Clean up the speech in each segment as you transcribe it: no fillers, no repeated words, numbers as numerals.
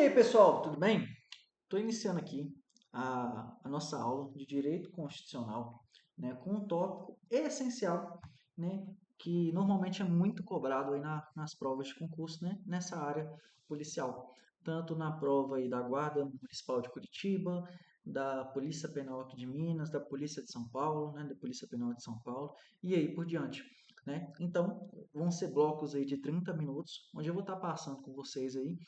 aí, pessoal, tudo bem? Estou iniciando aqui a nossa aula de Direito Constitucional, né, com um tópico essencial, né, que normalmente é muito cobrado aí nas provas de concurso, né, nessa área policial, tanto na prova aí da Guarda Municipal de Curitiba, da Polícia Penal aqui de Minas, da Polícia de São Paulo, né, da Polícia Penal de São Paulo, e aí por diante. Né? Então, vão ser blocos aí de 30 minutos, onde eu vou estar passando com vocês aí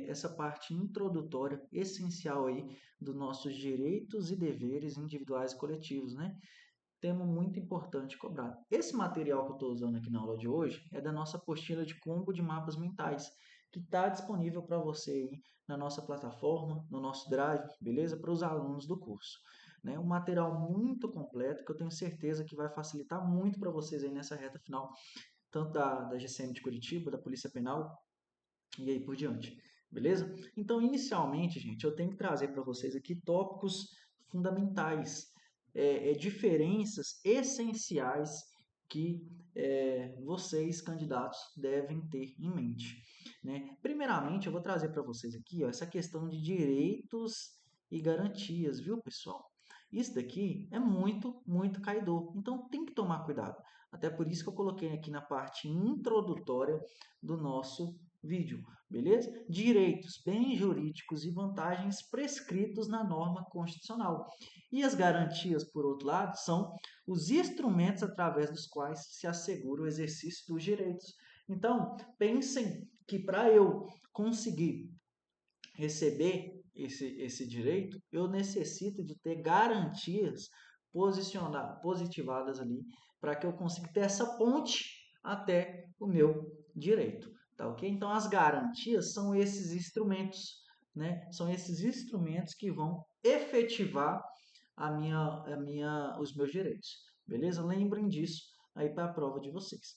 essa parte introdutória, essencial aí dos nossos direitos e deveres individuais e coletivos, né? Tema muito importante cobrado. Esse material que eu estou usando aqui na aula de hoje é da nossa apostila de combo de mapas mentais, que está disponível para você aí na nossa plataforma, no nosso Drive, beleza? Para os alunos do curso. Né? Um material muito completo que eu tenho certeza que vai facilitar muito para vocês aí nessa reta final, tanto da GCM de Curitiba, da Polícia Penal, e aí por diante, beleza? Então, inicialmente, gente, eu tenho que trazer para vocês aqui tópicos fundamentais, diferenças essenciais que vocês, candidatos, devem ter em mente. Né? Primeiramente, eu vou trazer para vocês aqui ó, essa questão de direitos e garantias, viu, pessoal? Isso daqui é muito, muito caidor, então tem que tomar cuidado. Até por isso que eu coloquei aqui na parte introdutória do nosso vídeo, beleza? Direitos, bens jurídicos e vantagens prescritos na norma constitucional. E as garantias, por outro lado, são os instrumentos através dos quais se assegura o exercício dos direitos. Então, pensem que para eu conseguir receber esse direito, eu necessito de ter garantias positivadas ali para que eu consiga ter essa ponte até o meu direito, tá ok? Então as garantias são esses instrumentos, né? São esses instrumentos que vão efetivar os meus direitos, beleza? Lembrem disso aí para a prova de vocês.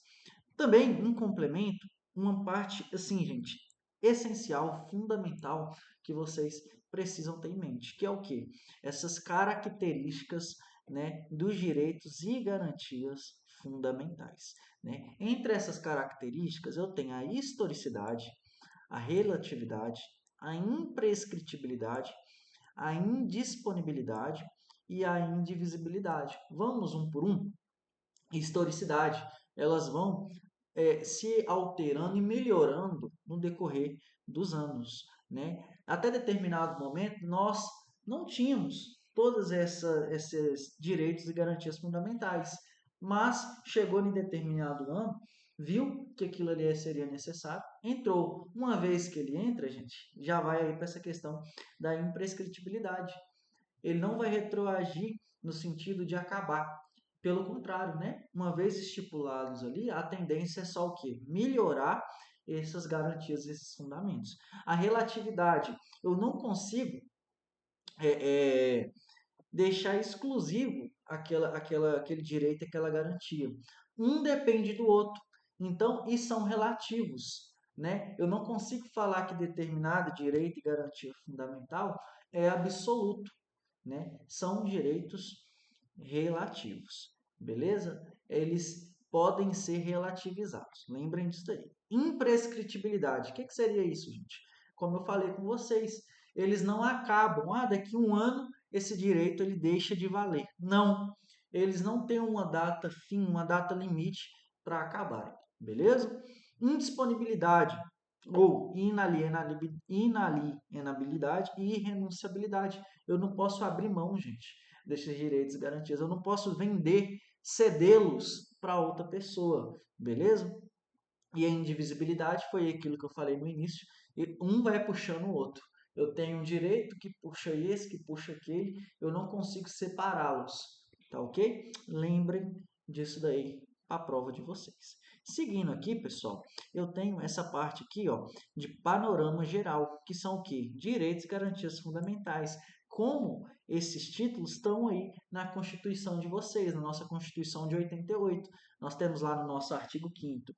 Também um complemento, uma parte assim, gente, essencial, fundamental que vocês precisam ter em mente, que é o quê? Essas características, né, dos direitos e garantias fundamentais, né? Entre essas características, eu tenho a historicidade, a relatividade, a imprescritibilidade, a indisponibilidade e a indivisibilidade. Vamos um por um? Historicidade, elas vão se alterando e melhorando no decorrer dos anos. Né? Até determinado momento, nós não tínhamos todos esses direitos e garantias fundamentais, mas chegou em determinado ano, viu que aquilo ali seria necessário, entrou. Uma vez que ele entra, gente, já vai aí para essa questão da imprescritibilidade. Ele não vai retroagir no sentido de acabar. Pelo contrário, né? Uma vez estipulados ali, a tendência é só o quê? Melhorar essas garantias, esses fundamentos. A relatividade, eu não consigo é, é, deixar exclusivo aquele direito, aquela garantia. Um depende do outro. Então, e são relativos. Né? Eu não consigo falar que determinado direito e garantia fundamental é absoluto. Né? São direitos relativos, beleza? Eles podem ser relativizados. Lembrem disso daí. Imprescritibilidade. O que seria isso, gente? Como eu falei com vocês, eles não acabam. Daqui a um ano esse direito ele deixa de valer. Não. Eles não têm uma data fim, uma data limite para acabarem. Beleza? Indisponibilidade ou inalienabilidade e irrenunciabilidade. Eu não posso abrir mão, gente, desses direitos e garantias. Eu não posso vender, cedê-los para outra pessoa, beleza? E a indivisibilidade foi aquilo que eu falei no início, e um vai puxando o outro. Eu tenho um direito que puxa esse, que puxa aquele, eu não consigo separá-los, tá ok? Lembrem disso daí para a prova de vocês. Seguindo aqui, pessoal, eu tenho essa parte aqui, ó, de panorama geral, que são o quê? Direitos e garantias fundamentais. Como esses títulos estão aí na Constituição de vocês, na nossa Constituição de 88. Nós temos lá no nosso artigo 5º,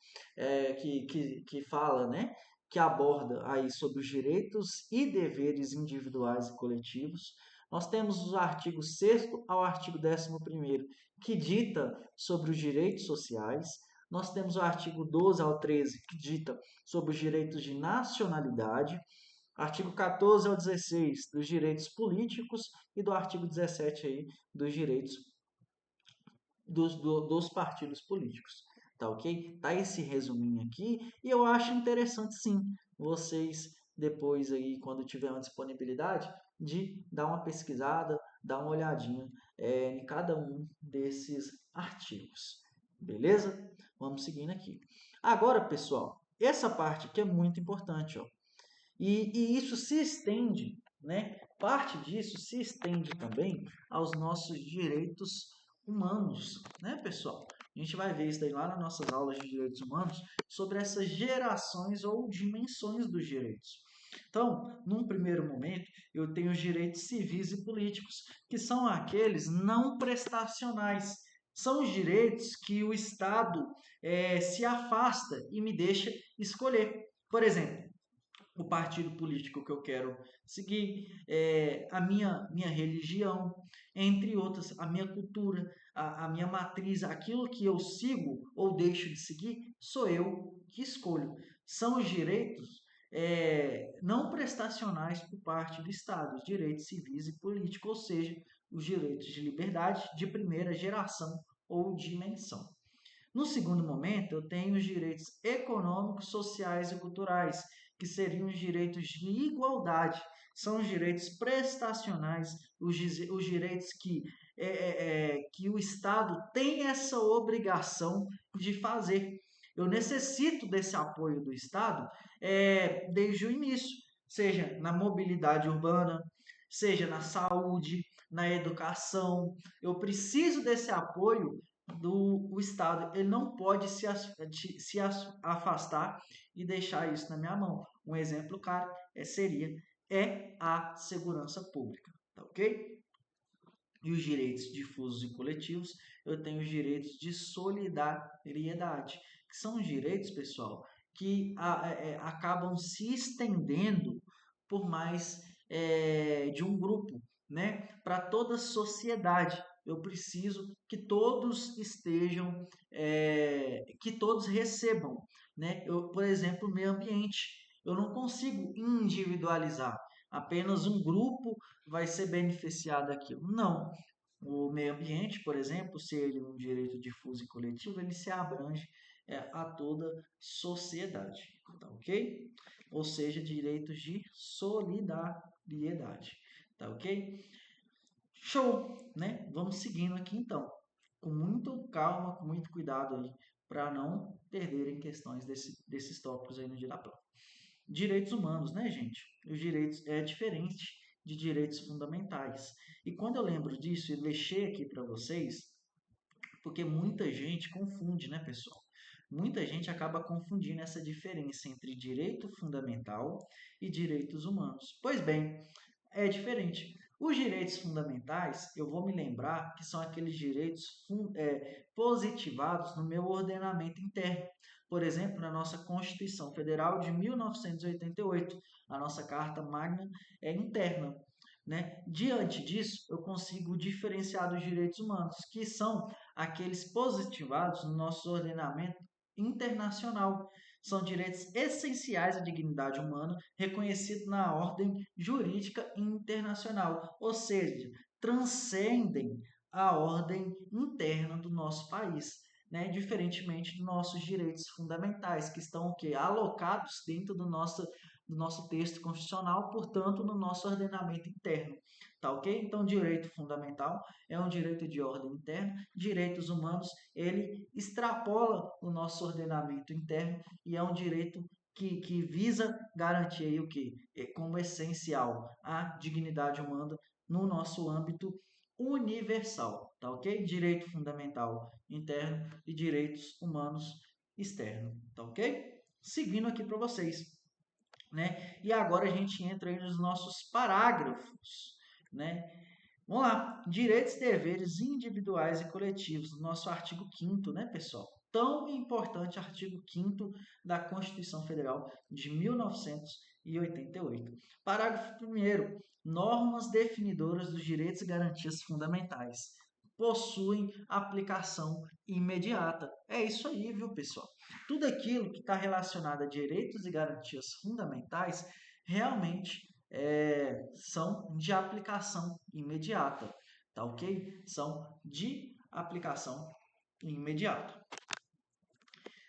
que fala, né, que aborda aí sobre os direitos e deveres individuais e coletivos. Nós temos os artigos 6º ao artigo 11º, que dita sobre os direitos sociais. Nós temos o artigo 12 ao 13, que dita sobre os direitos de nacionalidade. Artigo 14 ao 16 dos direitos políticos e do artigo 17 aí dos direitos dos partidos políticos. Tá ok? Tá esse resuminho aqui e eu acho interessante sim vocês depois aí, quando tiver uma disponibilidade, de dar uma pesquisada, dar uma olhadinha em cada um desses artigos. Beleza? Vamos seguindo aqui. Agora, pessoal, essa parte aqui é muito importante, ó. E isso se estende, né? Parte disso se estende também aos nossos direitos humanos, né, pessoal? A gente vai ver isso daí lá nas nossas aulas de direitos humanos, sobre essas gerações ou dimensões dos direitos. Então, num primeiro momento, eu tenho os direitos civis e políticos, que são aqueles não prestacionais. São os direitos que o Estado se afasta e me deixa escolher. Por exemplo, o partido político que eu quero seguir, a minha religião, entre outras, a minha cultura, a minha matriz, aquilo que eu sigo ou deixo de seguir, sou eu que escolho. São os direitos não prestacionais por parte do Estado, os direitos civis e políticos, ou seja, os direitos de liberdade de primeira geração ou dimensão. No segundo momento, eu tenho os direitos econômicos, sociais e culturais, que seriam os direitos de igualdade. São os direitos prestacionais, os direitos que o Estado tem essa obrigação de fazer. Eu necessito desse apoio do Estado desde o início, seja na mobilidade urbana, seja na saúde, na educação. Eu preciso desse apoio do o Estado. Ele não pode se afastar e deixar isso na minha mão. Um exemplo, cara, seria a segurança pública, tá ok? E os direitos difusos e coletivos, eu tenho os direitos de solidariedade, que são os direitos, pessoal, que acabam se estendendo por mais de um grupo, né? Para toda a sociedade. Eu preciso que todos estejam, que todos recebam, né? Por exemplo, o meio ambiente. Eu não consigo individualizar. Apenas um grupo vai ser beneficiado daquilo. Não. O meio ambiente, por exemplo, se ele é um direito difuso e coletivo, ele se abrange a toda sociedade, tá ok? Ou seja, direitos de solidariedade, tá ok? Show, né? Vamos seguindo aqui então, com muito calma, com muito cuidado aí, para não perderem questões desses tópicos aí no dia da prova. Direitos humanos, né, gente? Os direitos é diferente de direitos fundamentais. E quando eu lembro disso e deixei aqui para vocês, porque muita gente confunde, né, pessoal? Muita gente acaba confundindo essa diferença entre direito fundamental e direitos humanos. Pois bem, é diferente. Os direitos fundamentais, eu vou me lembrar que são aqueles direitos positivados no meu ordenamento interno. Por exemplo, na nossa Constituição Federal de 1988, a nossa Carta Magna é interna. Né? Diante disso, eu consigo diferenciar dos direitos humanos, que são aqueles positivados no nosso ordenamento internacional. São direitos essenciais à dignidade humana, reconhecidos na ordem jurídica internacional, ou seja, transcendem a ordem interna do nosso país, né? Diferentemente dos nossos direitos fundamentais, que estão o quê? Alocados dentro do nosso texto constitucional, portanto, no nosso ordenamento interno. Tá ok? Então, direito fundamental é um direito de ordem interna, direitos humanos, ele extrapola o nosso ordenamento interno e é um direito que visa garantir aí o que? Como essencial a dignidade humana no nosso âmbito universal, tá ok? Direito fundamental interno e direitos humanos externo, tá ok? Seguindo aqui para vocês, né? E agora a gente entra aí nos nossos parágrafos, né? Vamos lá, direitos e deveres individuais e coletivos, no nosso artigo 5º, né, pessoal? Tão importante artigo 5º da Constituição Federal de 1988. Parágrafo 1º, normas definidoras dos direitos e garantias fundamentais possuem aplicação imediata. É isso aí, viu, pessoal? Tudo aquilo que está relacionado a direitos e garantias fundamentais realmente são de aplicação imediata, tá ok? São de aplicação imediata.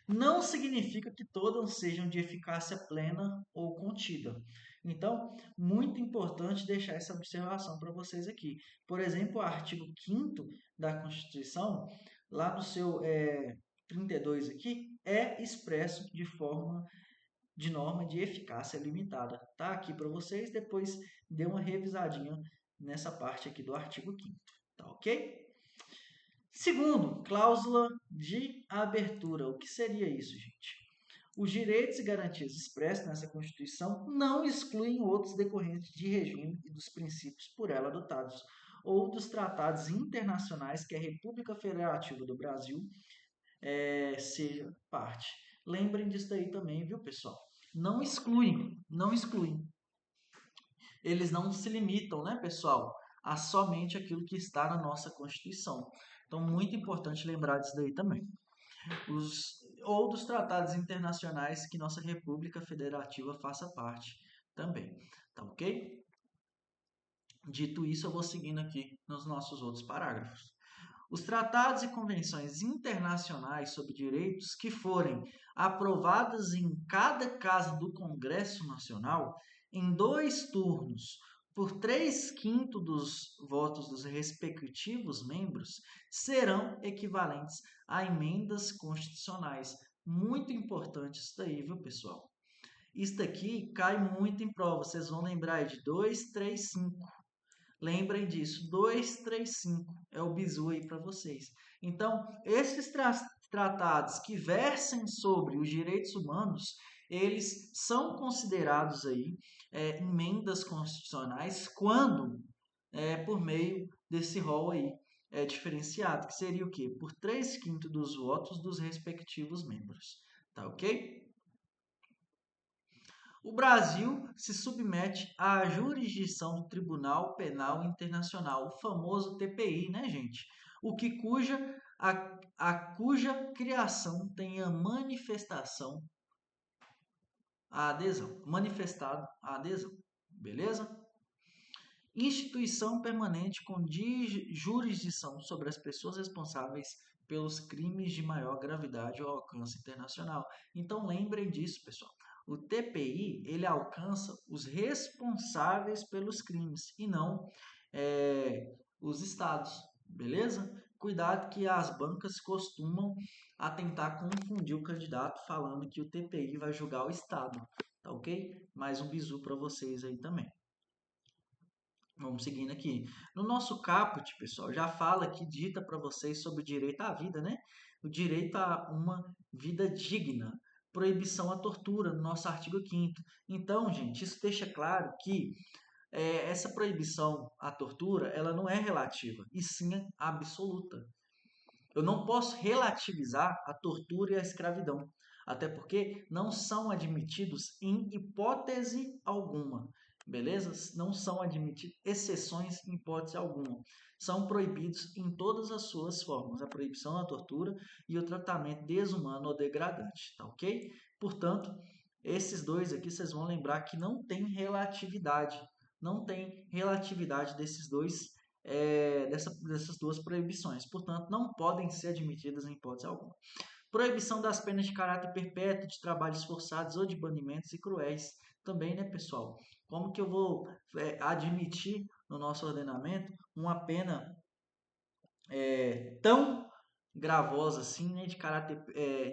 Não significa que todas sejam de eficácia plena ou contida. Então, muito importante deixar essa observação para vocês aqui. Por exemplo, o artigo 5º da Constituição, lá no seu 32 aqui, é expresso de forma de norma de eficácia limitada. Tá aqui para vocês, depois dê uma revisadinha nessa parte aqui do artigo 5º, tá ok? Segundo, cláusula de abertura. O que seria isso, gente? Os direitos e garantias expressos nessa Constituição não excluem outros decorrentes de regime e dos princípios por ela adotados, ou dos tratados internacionais que a República Federativa do Brasil seja parte. Lembrem disso aí também, viu, pessoal? Não excluem, não excluem. Eles não se limitam, né, pessoal, a somente aquilo que está na nossa Constituição. Então, muito importante lembrar disso daí também. Ou dos tratados internacionais que nossa República Federativa faça parte também. Tá ok? Dito isso, eu vou seguindo aqui nos nossos outros parágrafos. Os tratados e convenções internacionais sobre direitos que forem aprovados em cada casa do Congresso Nacional em 2 turnos por 3/5 dos votos dos respectivos membros serão equivalentes a emendas constitucionais. Muito importante isso daí, viu, pessoal? Isso aqui cai muito em prova. Vocês vão lembrar de 2, 3, 5. Lembrem disso, 235 é o bizu aí para vocês. Então, esses tratados que versem sobre os direitos humanos, eles são considerados aí emendas constitucionais quando, por meio desse rol aí diferenciado, que seria o quê? Por 3/5 dos votos dos respectivos membros. Tá ok? O Brasil se submete à jurisdição do Tribunal Penal Internacional, o famoso TPI, né, gente? O que cuja criação tenha manifestado a adesão, beleza? Instituição permanente com jurisdição sobre as pessoas responsáveis pelos crimes de maior gravidade ou alcance internacional. Então lembrem disso, pessoal. O TPI ele alcança os responsáveis pelos crimes e não os estados, beleza? Cuidado que as bancas costumam tentar confundir o candidato falando que o TPI vai julgar o estado, tá ok? Mais um bizu para vocês aí também. Vamos seguindo aqui. No nosso caput, pessoal, já fala aqui, dita para vocês sobre o direito à vida, né? O direito a uma vida digna. Proibição à tortura, no nosso artigo 5º. Então, gente, isso deixa claro que essa proibição à tortura, ela não é relativa, e sim absoluta. Eu não posso relativizar a tortura e a escravidão, até porque não são admitidos em hipótese alguma, beleza? Não são admitidas exceções em hipótese alguma. São proibidos em todas as suas formas, a proibição da tortura e o tratamento desumano ou degradante, tá ok? Portanto, esses dois aqui vocês vão lembrar que não tem relatividade, não tem relatividade desses dois dessas duas proibições. Portanto, não podem ser admitidas em hipótese alguma. Proibição das penas de caráter perpétuo, de trabalhos forçados ou de banimentos e cruéis. Também, né, pessoal? Como que eu vou admitir no nosso ordenamento uma pena tão gravosa assim, né, de caráter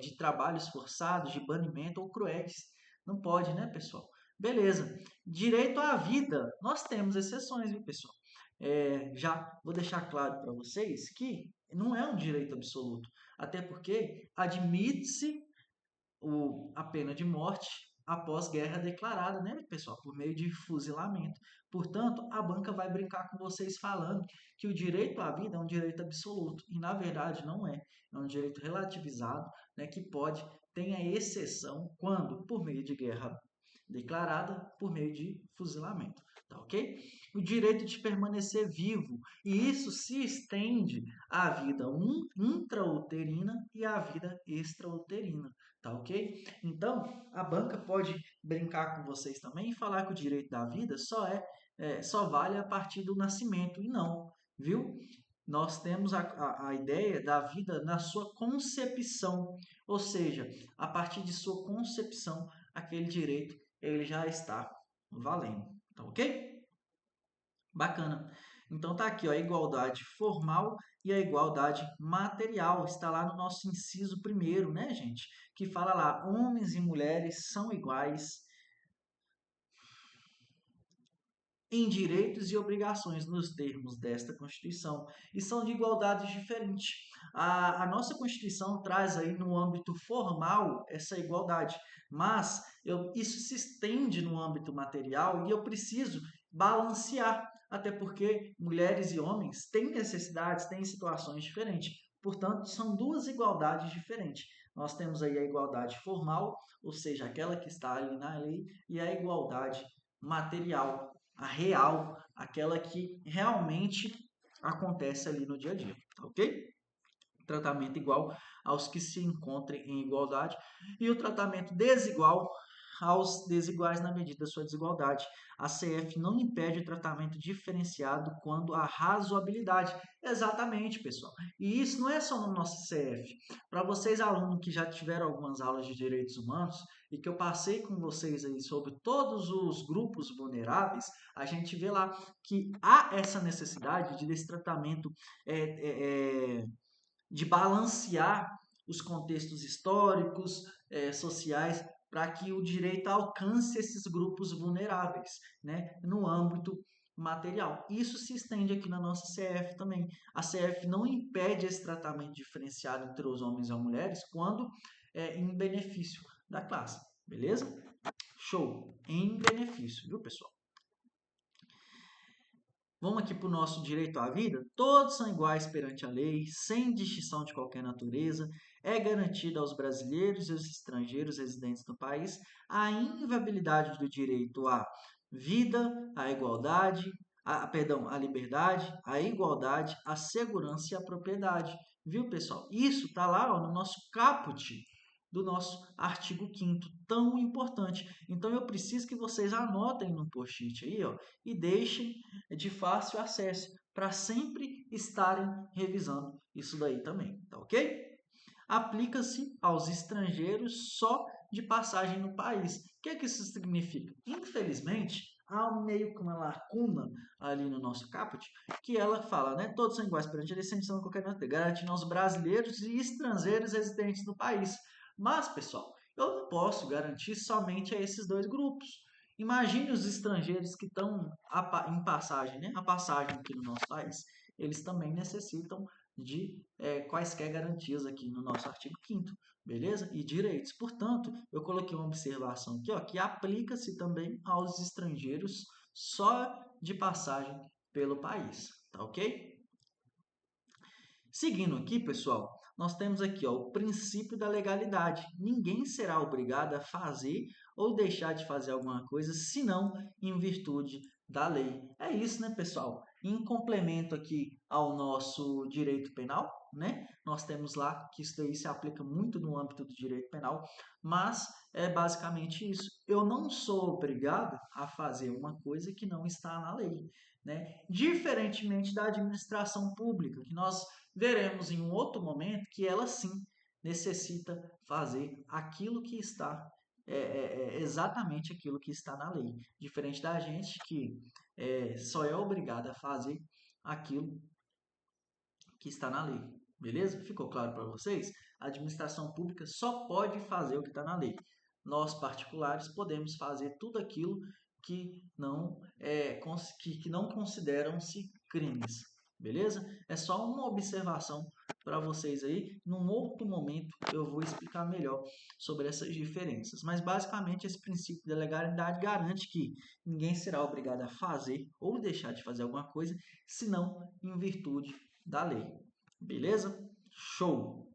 de trabalhos forçados, de banimento ou cruéis? Não pode, né, pessoal? Beleza. Direito à vida. Nós temos exceções, viu, pessoal? Já vou deixar claro para vocês que não é um direito absoluto, até porque admite-se a pena de morte após guerra declarada, né, pessoal, por meio de fuzilamento. Portanto, a banca vai brincar com vocês falando que o direito à vida é um direito absoluto, e na verdade não é. É um direito relativizado, né, que tem a exceção quando, por meio de guerra declarada por meio de fuzilamento, tá ok? O direito de permanecer vivo, e isso se estende à vida intrauterina e à vida extrauterina, tá ok? Então, a banca pode brincar com vocês também e falar que o direito da vida só vale a partir do nascimento, e não, viu? Nós temos a ideia da vida na sua concepção, ou seja, a partir de sua concepção, aquele direito ele já está valendo, tá ok? Bacana. Então tá aqui, ó, a igualdade formal e a igualdade material. Está lá no nosso inciso primeiro, né, gente? Que fala lá, homens e mulheres são iguais em direitos e obrigações nos termos desta Constituição e são de igualdades diferentes. A nossa Constituição traz aí no âmbito formal essa igualdade, mas isso se estende no âmbito material e eu preciso balancear, até porque mulheres e homens têm necessidades, têm situações diferentes. Portanto, são duas igualdades diferentes. Nós temos aí a igualdade formal, ou seja, aquela que está ali na lei, e a igualdade material, a real, aquela que realmente acontece ali no dia a dia, tá ok? Tratamento igual aos que se encontrem em igualdade e o tratamento desigual aos desiguais na medida da sua desigualdade. A CF não impede o tratamento diferenciado quando há razoabilidade. Exatamente, pessoal. E isso não é só no nosso CF. Para vocês, alunos que já tiveram algumas aulas de direitos humanos e que eu passei com vocês aí sobre todos os grupos vulneráveis, a gente vê lá que há essa necessidade desse tratamento de balancear os contextos históricos, sociais, para que o direito alcance esses grupos vulneráveis, né, no âmbito material. Isso se estende aqui na nossa CF também. A CF não impede esse tratamento diferenciado entre os homens e as mulheres quando é em benefício da classe, beleza? Show! Em benefício, viu, pessoal? Vamos aqui para o nosso direito à vida? Todos são iguais perante a lei, sem distinção de qualquer natureza. É garantida aos brasileiros e aos estrangeiros residentes no país a inviolabilidade do direito à vida, à igualdade, à liberdade, à igualdade, à segurança e à propriedade. Viu, pessoal? Isso está lá, ó, no nosso caput do nosso artigo 5º, tão importante. Então, eu preciso que vocês anotem no post-it aí, ó, e deixem de fácil acesso para sempre estarem revisando isso daí também, tá ok? Aplica-se aos estrangeiros só de passagem no país. O que isso significa? Infelizmente, há meio que uma lacuna ali no nosso caput que ela fala, né? Todos são iguais perante a lei, sem distinção de qualquer natureza, garantindo aos brasileiros e estrangeiros residentes no país. Mas, pessoal, eu não posso garantir somente a esses dois grupos. Imagine os estrangeiros que estão em passagem, né? A passagem aqui no nosso país. Eles também necessitam de quaisquer garantias aqui no nosso artigo 5º, beleza? E direitos. Portanto, eu coloquei uma observação aqui, ó, que aplica-se também aos estrangeiros só de passagem pelo país, tá ok? Seguindo aqui, pessoal, nós temos aqui ó, o princípio da legalidade. Ninguém será obrigado a fazer ou deixar de fazer alguma coisa, senão em virtude da lei. É isso, né, pessoal? Em complemento aqui ao nosso direito penal, né? Nós temos lá que isso daí se aplica muito no âmbito do direito penal, mas é basicamente isso. Eu não sou obrigado a fazer uma coisa que não está na lei, né? Diferentemente da administração pública, que nós veremos em um outro momento que ela sim necessita fazer aquilo que está exatamente aquilo que está na lei, diferente da gente que só é obrigado a fazer aquilo que está na lei. Beleza? Ficou claro para vocês? A administração pública só pode fazer o que está na lei. Nós, particulares, podemos fazer tudo aquilo que não consideram-se crimes. Beleza? É só uma observação para vocês aí. Num outro momento eu vou explicar melhor sobre essas diferenças. Mas basicamente esse princípio da legalidade garante que ninguém será obrigado a fazer ou deixar de fazer alguma coisa, senão em virtude da lei. Beleza? Show!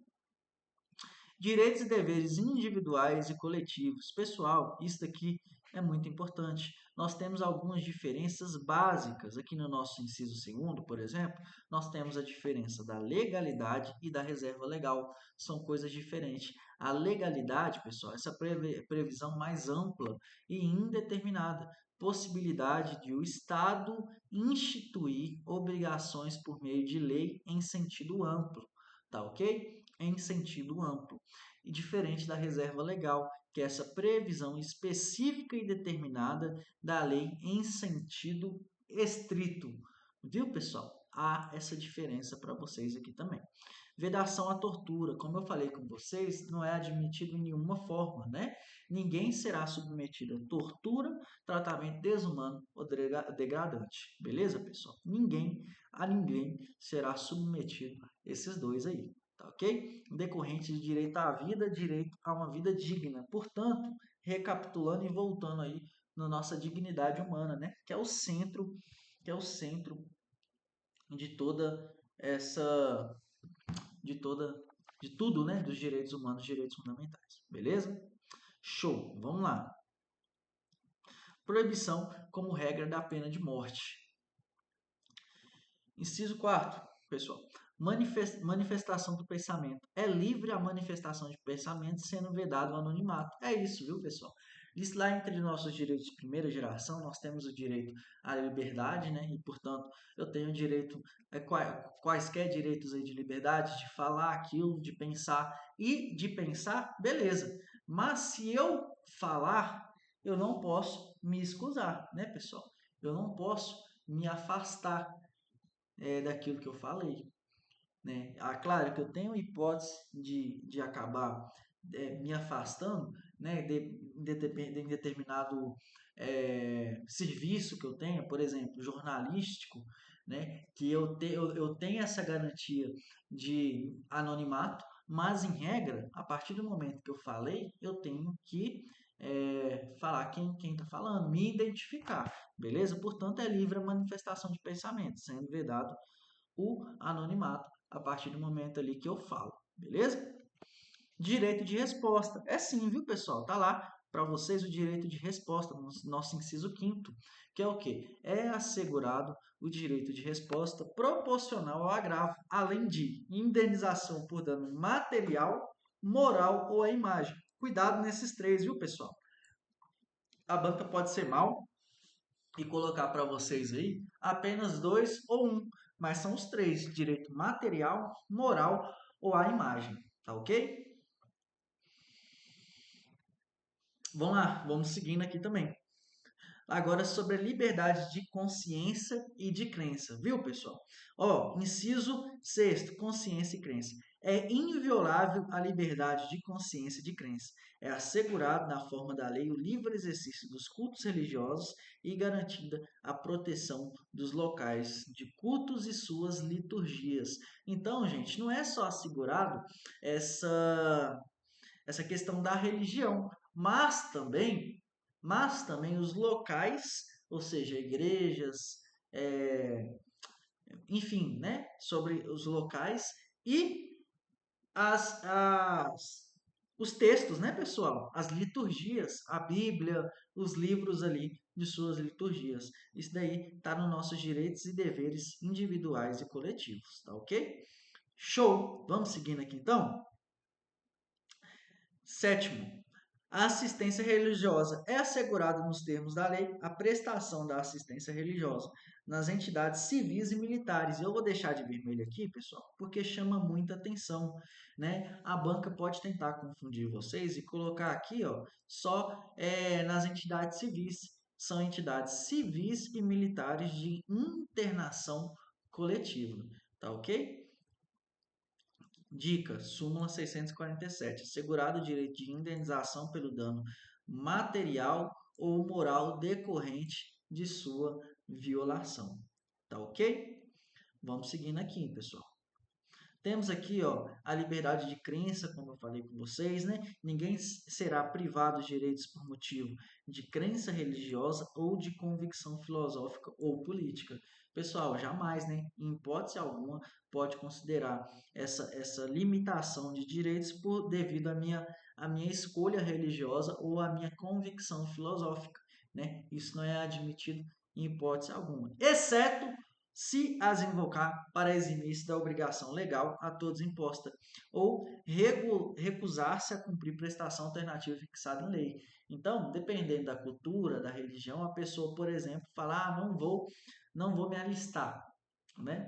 Direitos e deveres individuais e coletivos. Pessoal, isso daqui é muito importante. Nós temos algumas diferenças básicas aqui no nosso inciso segundo, por exemplo, nós temos a diferença da legalidade e da reserva legal. São coisas diferentes. A legalidade, pessoal, essa previsão mais ampla e indeterminada, possibilidade de o Estado instituir obrigações por meio de lei em sentido amplo, tá ok? Em sentido amplo. E diferente da reserva legal, que é essa previsão específica e determinada da lei em sentido estrito. Viu, pessoal? Há essa diferença para vocês aqui também. Vedação à tortura, como eu falei com vocês, não é admitido em nenhuma forma, né? Ninguém será submetido a tortura, tratamento desumano ou degradante. Beleza, pessoal? Ninguém será submetido a esses dois aí. Tá ok? Decorrente de direito à vida, direito a uma vida digna. Portanto, recapitulando e voltando aí na nossa dignidade humana, né? Que é o centro de toda essa, de toda, de tudo, né? Dos direitos humanos, direitos fundamentais. Beleza? Show. Vamos lá. Proibição como regra da pena de morte. Inciso 4, pessoal. Manifestação do pensamento. É livre a manifestação de pensamento, sendo vedado o anonimato. É isso, viu, pessoal? Isso lá entre nossos direitos de primeira geração, nós temos o direito à liberdade, né? E, portanto, eu tenho direito, quaisquer direitos aí de liberdade, de falar aquilo, de pensar. E de pensar, beleza. Mas se eu falar, eu não posso me excusar, né, pessoal? Eu não posso me afastar daquilo que eu falei, né? Claro que eu tenho hipótese de acabar me afastando, né, em determinado serviço que eu tenha, por exemplo, jornalístico, né, que eu tenho essa garantia de anonimato, mas em regra, a partir do momento que eu falei, eu tenho que falar quem está falando, me identificar, beleza? Portanto, é livre a manifestação de pensamento, sendo vedado o anonimato a partir do momento ali que eu falo, beleza? Direito de resposta. É sim, viu, pessoal? Tá lá para vocês o direito de resposta no nosso inciso 5º, que é o quê? É assegurado o direito de resposta proporcional ao agravo, além de indenização por dano material, moral ou à imagem. Cuidado nesses três, viu, pessoal? A banca pode ser mal e colocar para vocês aí apenas dois ou um, mas são os três: direito material, moral ou à imagem, tá ok? Vamos lá, vamos seguindo aqui também. Agora sobre a liberdade de consciência e de crença, viu, pessoal? Ó, inciso 6º, consciência e crença. É inviolável a liberdade de consciência e de crença. É assegurado na forma da lei o livre exercício dos cultos religiosos e garantida a proteção dos locais de cultos e suas liturgias. Então, gente, não é só assegurado essa questão da religião, mas também os locais, ou seja, igrejas, é, enfim, né, sobre os locais e as, as, os textos, né, pessoal? As liturgias, a Bíblia, os livros ali de suas liturgias. Isso daí está nos nossos direitos e deveres individuais e coletivos, tá ok? Show! Vamos seguindo aqui então? 7º, a assistência religiosa é assegurada nos termos da lei a prestação da assistência religiosa nas entidades civis e militares. Eu vou deixar de vermelho aqui, pessoal, porque chama muita atenção, né? A banca pode tentar confundir vocês e colocar aqui, ó, só nas entidades civis. São entidades civis e militares de internação coletiva, tá ok? Dica: súmula 647. Assegurado o direito de indenização pelo dano material ou moral decorrente de sua violação. Tá ok? Vamos seguindo aqui, pessoal. Temos aqui, ó, a liberdade de crença, como eu falei com vocês, né? Ninguém será privado de direitos por motivo de crença religiosa ou de convicção filosófica ou política. Pessoal, jamais, né? Em hipótese alguma, pode considerar essa limitação de direitos devido à minha escolha religiosa ou à minha convicção filosófica. né? Isso não é admitido em hipótese alguma, exceto se as invocar para eximir-se da obrigação legal a todos imposta, ou recusar-se a cumprir prestação alternativa fixada em lei. Então, dependendo da cultura, da religião, a pessoa, por exemplo, fala, não vou me alistar, né?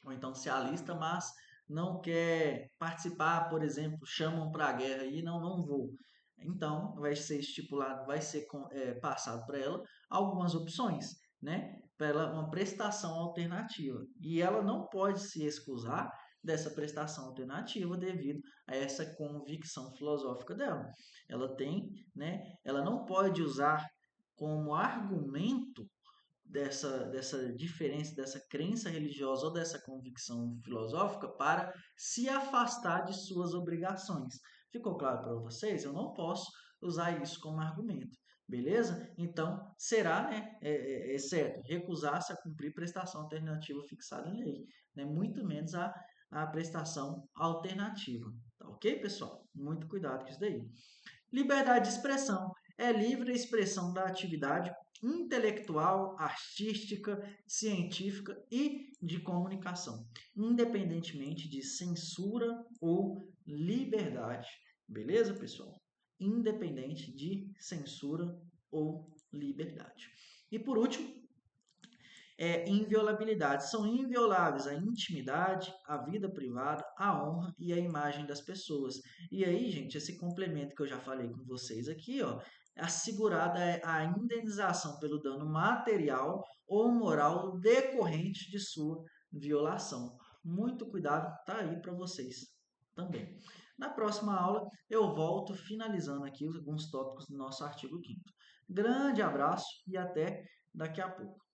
Ou então se alista, mas não quer participar, por exemplo, chamam para a guerra e não vou. Então, vai ser estipulado, vai ser passado para ela algumas opções, né? Para ela uma prestação alternativa. E ela não pode se excusar dessa prestação alternativa devido a essa convicção filosófica dela. Ela tem, né? Ela não pode usar como argumento dessa diferença, dessa crença religiosa ou dessa convicção filosófica para se afastar de suas obrigações. Ficou claro para vocês? Eu não posso usar isso como argumento, beleza? Então, será, né, certo, recusar-se a cumprir prestação alternativa fixada em lei, né? Muito menos a prestação alternativa, tá ok, pessoal? Muito cuidado com isso daí. Liberdade de expressão é livre expressão da atividade intelectual, artística, científica e de comunicação, independentemente de censura ou liberdade. Beleza, pessoal? Independente de censura ou liberdade. E por último, inviolabilidade. São invioláveis a intimidade, a vida privada, a honra e a imagem das pessoas. E aí, gente, esse complemento que eu já falei com vocês aqui, ó, assegurada é a indenização pelo dano material ou moral decorrente de sua violação. Muito cuidado, tá aí para vocês também. Na próxima aula, eu volto finalizando aqui alguns tópicos do nosso artigo 5º. Grande abraço e até daqui a pouco.